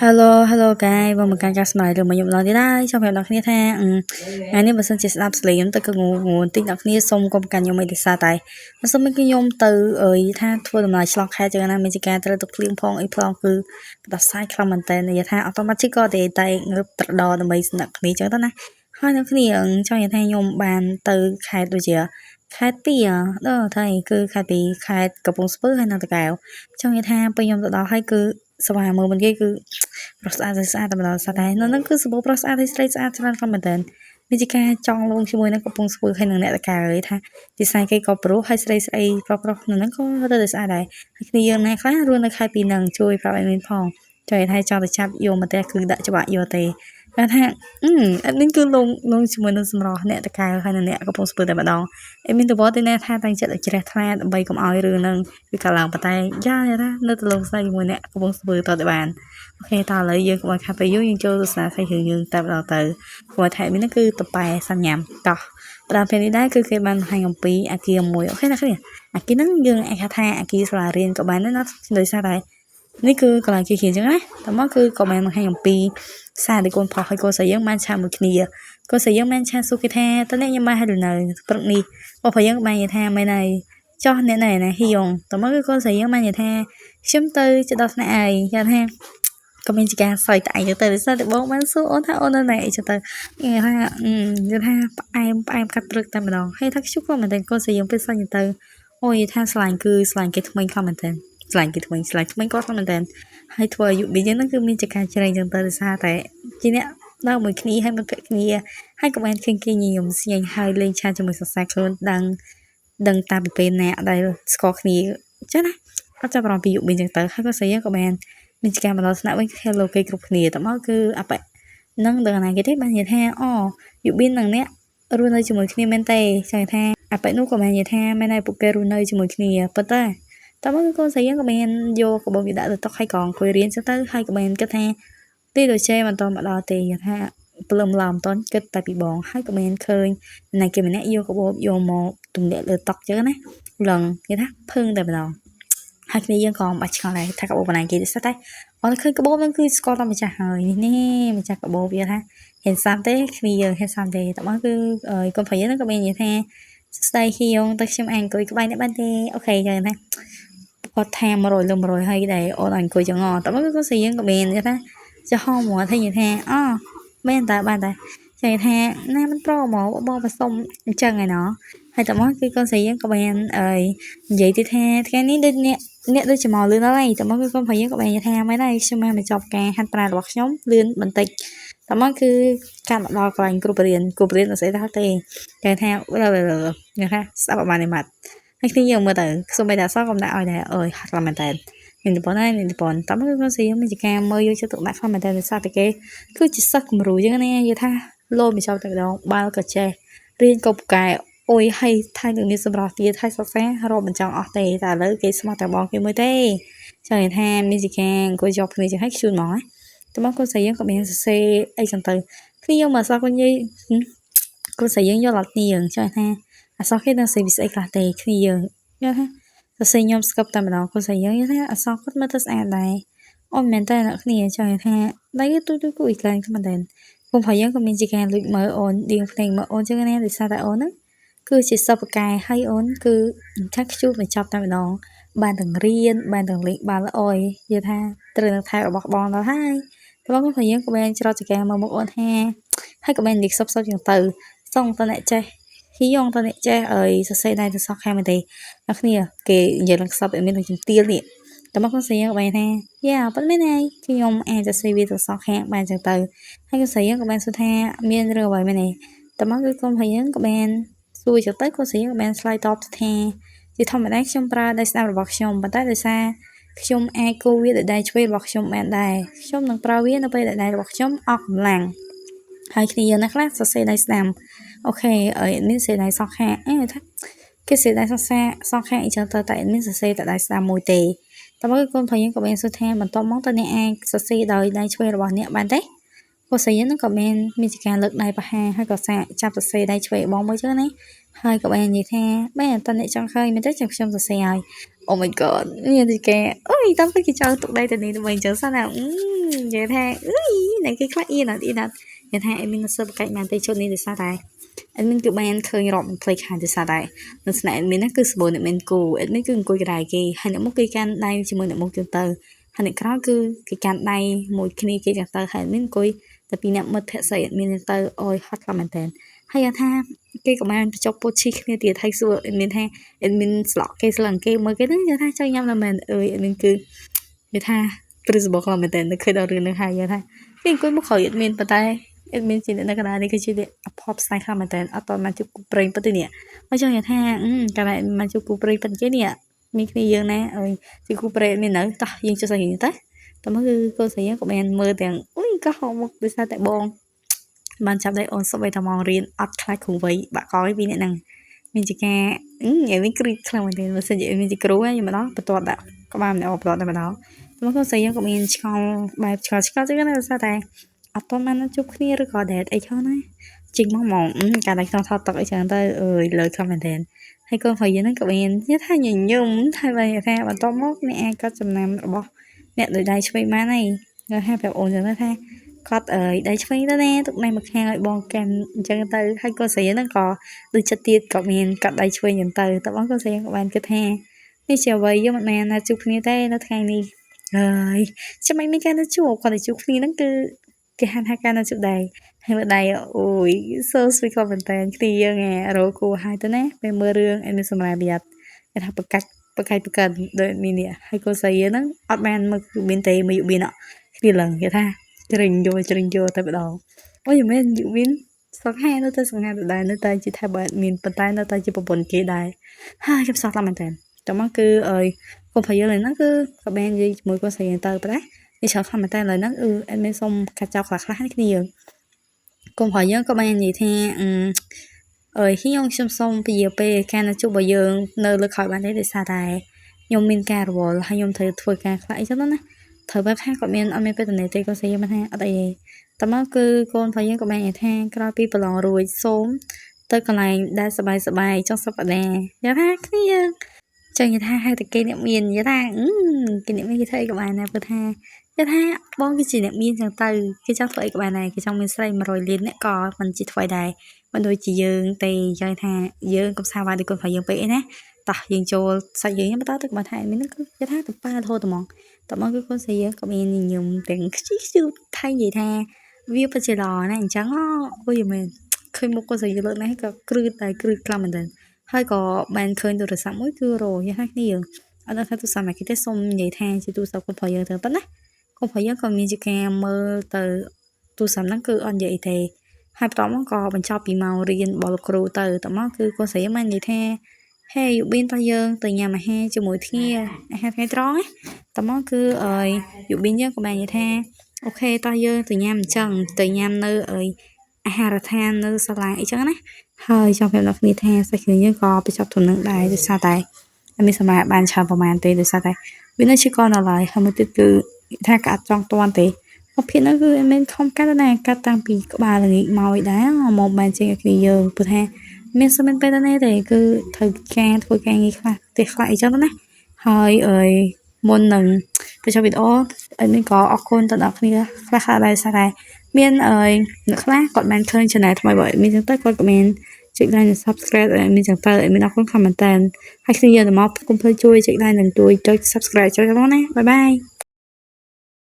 Hello guys បងមកកាន់ការស្មារតីរបស់ខ្ញុំឡើងទៀតហើយចង់ប្រាប់អ្នកគ្នាថាថ្ងៃនេះបើសិនជាស្ដាប់ស្លេងខ្ញុំទៅគឺងងតិចអ្នកគ្នាសូមកុំកាន់ខ្ញុំអីទេសារតែបើសិនមិនគឺខ្ញុំទៅថាធ្វើដំណើរឆ្លងខេត្តចឹងណាមានជាការត្រូវទៅភ្លៀងផងអីផងគឺដោះស្រាយខ្លាំងមែនតើនិយាយថាអត់តម៉ាជីកក៏តែងើបត្រដដើម្បីស្នាក់គ្នាចឹងទៅណាហើយអ្នកគ្នាចង់និយាយថាខ្ញុំបានទៅខេត្តដូចជាខេត្តពីដល់ថៃគឺខេត្តពីខេត្តកំពង់ស្ពឺហើយនៅតាកែវចង់និយាយថាពេលខ្ញុំទៅដល់ហើយគឺសប្បាយមើលមិនគេគឺប្រស្អាតតែម្ដងស្អាតតែនៅនឹងគឺសម្បូរប្រស្អាតហើយស្រីស្អាតច្រើនខ្លាំងមែនតើមានជាការចង់លងជាមួយនឹងកំពង់ស្ពឺហើយនឹងអ្នកតកែវថាទីសាយគេក៏ប្រុសហើយស្រីប្រុសនៅនឹងក៏ទៅស្អាតដែរហើយគ្នាយើងណាខ្លះរស់នៅខេត្តពីនឹងជួយប្រាប់ឲ្យមានផងចង់ថាចង់ទៅចាប់យកមកតែគឺដាក់ច្បាក់យកទេគាត់ថាអត់មានគឺលងជាមួយនឹងសម្រស់អ្នកតកែវហើយនឹងអ្នកកំពង់ស្ពឺតែម្ដងអីមានទៅវត្តទេណាថាតាំងចិត្តឲ្យជ្រះថ្លាដើម្បីកុំឲ្យរឿងនឹងវាកាលឡើងប៉ុន្តែយ៉ាថានៅទៅលងស្ដីជាមួយអ្នកកំពង់ស្ពឺតទៅបានអូខេតើឥឡូវយើងកុំឲ្យខាត់ពេលយើងចូលទស្សនាសាច់រឿងយើងតែម្ដងទៅគាត់ថាមានគឺតប៉ែសាញ៉ាំតោះប្រហែលពេលនេះដែរគឺគេបានបង្ហាញអំពីអាគារមួយអូខេណាគ្នាអាគារហ្នឹងយើងអាចថាអាគារសាលារៀនក៏បានដែរណាដោយសារតែនេះគឺកន្លែងគេឃើញអញ្ចឹងណាតែមកគឺក៏បានបង្ហាញអំពីសារដែលកូនផុសហើយកូនស្រីយើងបានឆាមួយគ្នាកូនស្រីយើងបានឆាសួរគេថាតើអ្នកខ្ញុំបានហើយឬនៅព្រឹកនេះបងប្អូនយើងបាននិយាយថាមែនហើយចោះអ្នកណែណាហ៊ីយ៉ងតែមកគឺកូនស្រីយើងបាននិយាយថាខ្ញុំទៅចដោះស្នាក់ហើយគាត់ថាក៏មានជាការសើចតែឯងទៅដោយសារតែបងបានសួរអូនថាអូននៅណែអីចឹងទៅនិយាយថាផ្អែមកាត់ព្រឹកតែម្ដងហើយថាខ្ញុំក៏មិនដឹងកូនស្រីយើងពេលសាច់ទៅអូយថាស្លាញ់គេថ្មីខ្លាំងមែនតើស្លាញ់គាត់ខ្លាំងមែនតើហើយធ្វើឲ្យយុបយើងហ្នឹងគឺមានចការច្រែងចឹងទៅដោយសារតែជាអ្នកដើរមួយគ្នាហើយមិត្តភក្តិគ្នាហើយក៏បានឃើញគេញញឹមស្ញែងហើយលេងឆាជាមួយសរសៃខ្លួនដឹងតាពីពេលណាដែលស្គាល់គ្នាចឹងណាអត់ចាប់អារម្មណ៍ពីយុបចឹងទៅហើយក៏ស្អីក៏បានមានការបន្តស្នាក់វិញ Hello គេគ្រប់គ្នាតែមកគឺអបនឹងដឹងណាគេទេបាននិយាយថាអូយុបនឹងអ្នករស់នៅជាមួយគ្នាមែនទេចង់ថាអបនោះក៏បាននិយាយថាមែនហើយពួកគេរស់នៅជាមួយគ្នាប៉ុន្តែតើមកកូនស្រីយើងក៏បានយកកបោវាដាក់ទៅតុកឲ្យកងអង្គុយរៀនចឹងទៅហើយក៏បានគិតថាទីដូចចេមិនតមកដល់ទេថាព្រលឹមឡំតន់គិតតែពីបងហើយក៏បានឃើញណៃគេម្នាក់យកកបោយកមកទម្លាក់លើតុកចឹងណាឡងគេថាភឹងតែម្ដងហើយគ្នាយើងក៏បាច់ឆ្ងល់ដែរថាកបោបណ្ណាគេទេស្ទតែអត់ឃើញកបោនឹងគឺស្គាល់តែម្ចាស់ហើយនេះម្ចាស់កបោវាថាហ៊ានសាំទេគ្នាយើងហ៊ានសាំទេតែមកគឺកូនប្រុសយើងក៏មាននិយាយថាស្ដីហ៊ីយ៉ងទៅខ្ញុំអង្គុយក្បែរអ្នកបានទេអូខេចឹងណាគាត់ថា100លើ100ហើយដែរអូនអង្គុយចឹងតែមកគឺស្រីយើងក៏មានថាចាហោមកថានិយាយថាអូមែនតើបានតែចង់ថាណាមិនប្រមកបងผสมអញ្ចឹងឯណោះហើយតែមកគឺកូនស្រីយើងក៏បាននិយាយទៅថាថ្ងៃនេះដូចអ្នកដូចចំមកលឿនហើយតែមកគឺកូនប្រុសយើងក៏បាននិយាយថាមែនហើយខ្ញុំបានបញ្ចប់ការហាត់ប្រាណរបស់ខ្ញុំលឿនបន្តិចតែមកគឺការមកដល់កន្លែងគ្រូបរៀនអត់ស្អីថាទេតែថានិយាយថាស្ដាប់បានទេម៉ាត់ហើយគ្នាយើងមើលទៅសូម្បីតែសោះក៏មិនដាក់ឲ្យដែរអើយហាត់ខ្លាំងមែនតើមានតែប៉ុណ្ណាតែមកគឺស្រីមានជាការមើលយកចិត្តទុកដាក់ខ្លាំងមែនតើដោយសារតែគេគឺជាសិស្សគំរូយើងណានិយាយថាលោបញ្ចប់តែម្ដងបាល់ក៏ចេះរៀនក៏ពូកែអូយហើយថៃនឹងមានសម្រាប់ទៀតថៃសិក្សារកបញ្ចង់អស់ទេតែឥឡូវគេស្មោះតែបងគេមួយទេចង់និយាយថាមានជាការអង្គុយយកគ្នាចឹងឲ្យជូនហ្មងណាតែមកគាត់ស្រីយើងក៏មានសរសេរអីចឹងទៅគ្នាយើងមកសោះគាត់និយាយគាត់ស្រីយើងយកឡាត់នេះយើងចង់ថាអសោះគេនឹងស្អីវាស្អីខ្លះទេគ្នាយើងយល់ថាសរសេរខ្ញុំស្កប់តែម្ដងគាត់ស្រីយើងថាអសោះគាត់មើលទៅស្អាតដែរអូមែនតើអ្នកគ្នាចង់ថាដៃទូគួយខ្លាំងខ្លាំងមែនតើខ្ញុំប្រហែលយើងក៏មានជាការលួចមើលអូនឌៀងភ្លេងមើលអូនចឹងណាដោយសារតែអូនហ្នឹងគឺជាសិស្សបកាយហើយអូនគឺថាខ្ជូតបញ្ចប់តែម្ដងបានទាំងរៀនបានទាំងលេងបាល់អយនិយាយថាត្រូវនឹងថែរបស់បងដល់ហើយតែបងក៏យើងក៏បានច្រត់ចកាមកអូនថាហើយក៏បាននិយាយសុបចឹងទៅសងតអ្នកចេះហ៊ីយ៉ងតអ្នកចេះអើយសរសេរដៃទៅសោះខែមែនទេអ្នកគ្នាគេនិយាយឡើងខ្សប់មាននឹងជំទាលនេះតែមកគាត់ស្រីក៏បានថាយ៉ាប៉ុន្តែហើយខ្ញុំអាចទៅសេវីទៅសោះខែបានចឹងទៅហើយគាត់ស្រីក៏បានសួរថាមានរឿងអ្វីមែនទេតែមកគឺកូនភ័យក៏បានសួរចឹងទៅគាត់ស្រីក៏បានឆ្លើយតបថាជាធម្មតាខ្ញុំប្រើដៃស្ដាំរបស់ខ្ញុំប៉ុន្តែដោយសារខ្ញុំអាចគូវាដោយដៃឆ្វេងរបស់ខ្ញុំបានដែរខ្ញុំនឹងប្រើវានៅពេលដែលដៃរបស់ខ្ញុំអស់កម្លាំងហើយគ្នាយើងណាខ្លះសរសេរដៃស្ដាំអូខេនេះសេដៃសងខាថាគេសេដៃសងខាអញ្ចឹងទៅតែនេះសរសេរតែដៃស្ដាំមួយទេតែមកកូនភ័យយើងក៏បានសួរថាបន្តមកតើអ្នកអាចសរសេរដោយដៃឆ្វេងរបស់អ្នកបានទេ cô sẽ nó có men mình chỉ cần lực này và hay có sẽ chạm từ xe đây chơi bóng mới chứ này hai các bạn gì the bé tên để trong khơi mình chắc trong từ xe rồi oh my god như thì kìa ôi tao phải cái chơi tụi đây từ này tụi mình chờ sao nào vậy the này cái khác yên là đi đặt vậy the em mình sơ cạnh màn tay chôn đi từ xa đây em mình tụi bạn khơi rộng play hàng từ xa đây nên là em mình nó cứ sờ mình cù em mình cứ coi cái đài kia hay là một cái can đây chỉ mình một cái tờ hay là cái cứ cái can đây một cái tờ hay mình coiแต่ปีนี้มันเทใส่มีเตอร์ออยฮอตคอมเมนต์ให้ท่าเกี่ยวกับมันจบโปรชิคเนี่ยตีไทยสัวมีท่ามีสล็อกเกสลังเกมเมื่อกี้นั่นท่าเจ้าย่ำละมันมีคือมีท่าปริศบอกคอมเมนต์เคยดาวเรื่องนึงให้ท่าเก่งกุ้ยมุขเขามีปะไตมีจีนในกระดาษนี่ก็ชื่อเด็กพอปสไตล์คอมเมนต์เอาตอนมาจุกุเปรย์ปะตัวเนี่ยไม่ใช่ท่ากระดาษมาจุกุเปรย์ปะเจ้าเนี่ยมีคดีเยอะนะจุกุเปรย์มีเนื้อต่อยังจะใส่ยังไงแต่เมื่อคือcô sẽ của mình mơ tiền ui có hậu một đi xa tại bồn bạn chạm đây ôn số bài thầm mong riêng ắt khai cùng với bạn có cái video này mình chỉ nghe vậy mình cứ làm mình sẽ dễ mình chỉ cứ ấy nhưng mà đó bắt toàn đã các bạn này bắt toàn tại đóแต่เมื่อcô sẽ của mình trong bài cho cái này là sao tại ắt toànมันchụp kia rồi có đẹp ấy cho này chính mong mong cả đại trong thao tác ấy chẳng tới lời comment hay cô phải nhớ của mình nhất thay nhìn nhung thay bài thay bạn to mốc nè có chấm năm bỏ nè rồi đây chơi má này rồi hai phải ổn rồi đó thay cót ở đây chơi đó nè tụi này mặc hàng lại bong kèm chân từ hai cô sẽ nó có từ chất tiết của mình cắt đây chơi nhận từ tập bóng cô sẽ của bạn cái thang đi chiều về với một màn là chụp như thế nó thang đi rồi cho mấy cái nó chụp còn để chụp như nó cứ cái hai cái nó chụp đầy hay bữa đây ôi so sweet comment thì nghe rồi cô hai tới nè về mưa rương em sẽ làm biệt em học cáchประกันโดยมีเนี่ยให้ก็ใส่นั้นอัดแมนมาอยู่บินเตมาอยู่บินอ่ะคือหลังแค่ท่าจริงโยแต่แบบเราว่าอยู่ไม่อยู่บินสักแห่นั่นแต่สักแห่แต่ได้นั่นแต่จีไทยแบบมีนปนใต้นั่นแต่จีปนเกได้ฮ่าคำสักละมันแต่แต่มันคือคนพายเลยนั่นคือกับแบนจีมือก็ใส่เตอร์ไปได้ที่ชอบทำมันแต่เลยนั่นเอ็นไม่ส่งกระเจ้าคลาคลาให้ที่นี่คนพายก็แบนจีที่khi ông xăm xong bây giờ pe can là chụp bây giờ nơi lực khỏi bạn đấy để xa đài nhung min ca rồi hay nhung thời thôi ca lại cho nó nè thời bác khác của mình anh mình bây giờ này thì có sẽ mà ha ở đây tao mới cứ con phải nhớ của bạn tha cái pi bờ rồi sớm tới còn lại đã sờ bài trong sập đè giá thác kia cho người ta hai từ cây niệm miền giá thác cái niệm như thế của bạn này vừa tha giá thác bon cái gì niệm miền chẳng từ cái trong phẩy của bạn này cái trong mình xây mà rồi liền lại cò mình chỉ phơi đài mình đôi chỉ dừng tì chơi thà dừng cũng sao vào thì còn phải dừng bị nè tao dừng cho sao dừng mà tao tức mà thà mình nó cứ cái thà tập ba thôi tao mong cái con sẽ dừng còn mình dùng tiền xíu thay gì thà view bên trên lò này trắng ó bây giờ mình khơi một con sẽ dừng lớn này có cừ tài cừ clam mình hay có bạn khơi được sắm mỗi cừ rồi như thế này ở đây tôi sắm cái tết xong vậy thà chỉ tôi sao còn phải dừng thường đấy không phải dừng còn mình chỉ kèm mơ từ tôi sắm nó cứ on vậy thì hai tóm có mình cho bị màu riêng bỏ cừu từ tóm cứ con sẽ mang gì the hay dụ biên tao dương từ nhà mà he cho mỗi thia hai cái trói tóm cứ dụ biên dương của bạn vậy the ok tao dương từ nhà mình chân từ nhà nơi hà ra than nơi sao lại chứ này hơi trong phim đọc như the sẽ khiến như có bị chọc thủng nước đáy để sao tay em mình sẽ mà bàn chào vào màn tê để sao tay vì nó chỉ còn là lại không một từ tha cả trong toàn tê một khi nó cứ em không cắt này cắt tăng bị các bà là nghĩ màu đá một bàn trên cái giờ bữa hè mình sẽ bên bên này để cứ thời gian nghĩ là để lại cho nó này hơi môn nâng để cho video anh mình có con tận đọc như là đây sao đây mình nữa khác còn bạn khơi trên này thôi bởi mình tới coi của mình chị like subscribe mình chẳng tới mình đọc comment hay khi giờ mà cũng phải chui chị like đừng chui cho subscribe cho nó này bye bye